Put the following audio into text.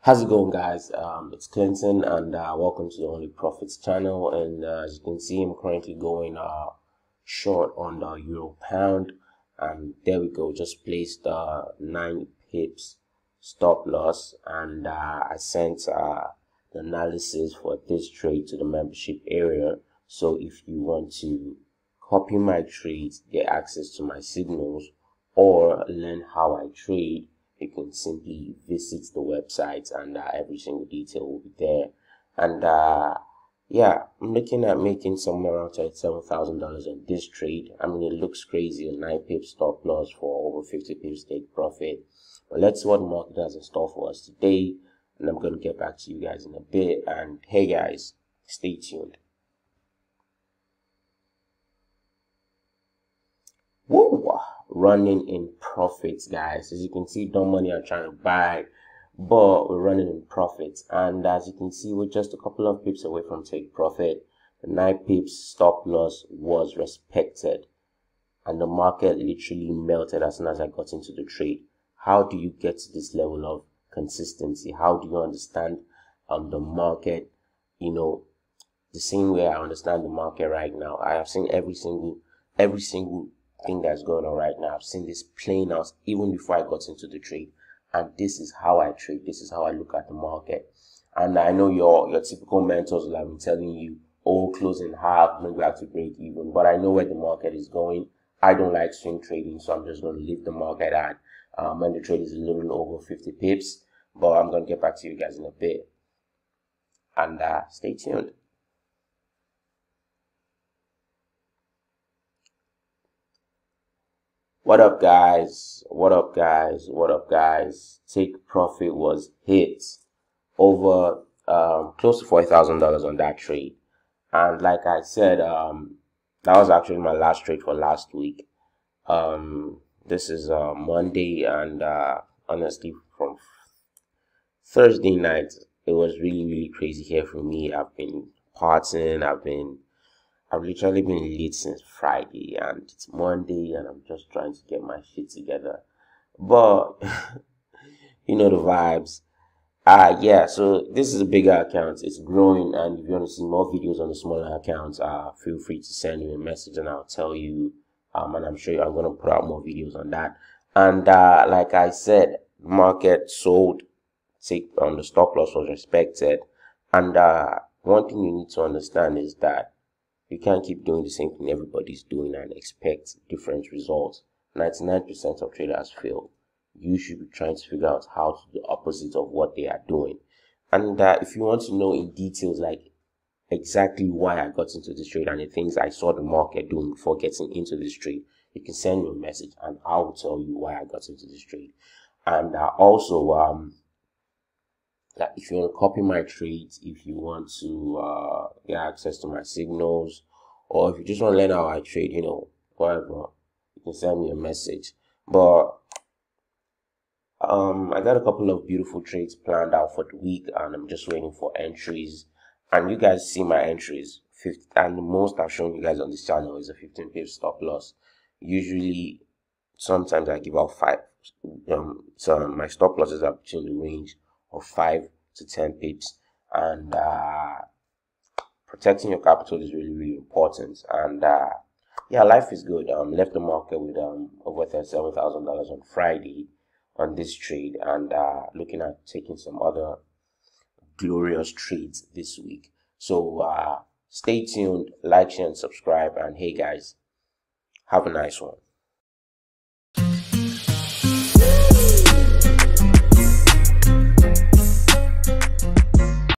How's it going, guys? It's Clinton, and welcome to the Only Profits channel. And as you can see, I'm currently going short on the euro pound, and there we go. Just placed 9 pips stop loss, and I sent the analysis for this trade to the membership area. So if you want to copy my trades, get access to my signals, or learn how I trade, you can simply visit the website, and every single detail will be there. And yeah, I'm looking at making somewhere around $37,000 on this trade. I mean, it looks crazy, a 9 pip stop loss for over 50 pips take profit. But let's see what the market has in store for us today, and I'm going to get back to you guys in a bit. And hey guys, stay tuned. Whoa, running in profits, guys. As you can see, dumb money I'm trying to buy, but we're running in profits. And as you can see, we're just a couple of pips away from take profit. The 9 pips stop loss was respected, and the market literally melted as soon as I got into the trade. How do you get to this level of consistency? How do you understand the market, the same way I understand the market right now? I have seen every single thing that's going on right now. I've seen this playing out even before I got into the trade, and this is how I trade. This is how I look at the market. And I know your typical mentors will have been telling you, oh, close in half, maybe have to break even. But I know where the market is going. I don't like swing trading, so I'm just going to leave the market at when the trade is a little over 50 pips. But I'm going to get back to you guys in a bit, and stay tuned. What up, guys? What up, guys? What up, guys? Take profit was hit over close to $40,000 on that trade, and like I said, that was actually my last trade for last week. This is Monday, and honestly, from Thursday night, it was really crazy here for me. I've been partying. I've literally been late since Friday, and it's Monday, and I'm just trying to get my shit together. But you know the vibes. Yeah, so this is a bigger account. It's growing, and if you want to see more videos on the smaller accounts, feel free to send me a message, and I'll tell you. And I'm sure I'm gonna put out more videos on that. And like I said, market sold. The stop loss was respected, and one thing you need to understand is that you can't keep doing the same thing everybody's doing and expect different results. 99% of traders fail. You should be trying to figure out how to do the opposite of what they are doing. And if you want to know in details, like exactly why I got into this trade and the things I saw the market doing before getting into this trade, you can send me a message, and I will tell you why I got into this trade. And also, that if you want to copy my trades, if you want to get access to my signals, or if you just want to learn how I trade, whatever, you can send me a message. But I got a couple of beautiful trades planned out for the week, and I'm just waiting for entries. And you guys see my entries. And the most I've shown you guys on this channel is a 15 pip stop loss. Usually, sometimes I give out 5. So my stop losses are between the range of 5 to 10 pips, and protecting your capital is really important. And yeah, life is good. Left the market with over $37,000 on Friday on this trade, and looking at taking some other glorious trades this week. So stay tuned, like, share, and subscribe. And hey guys, have a nice one.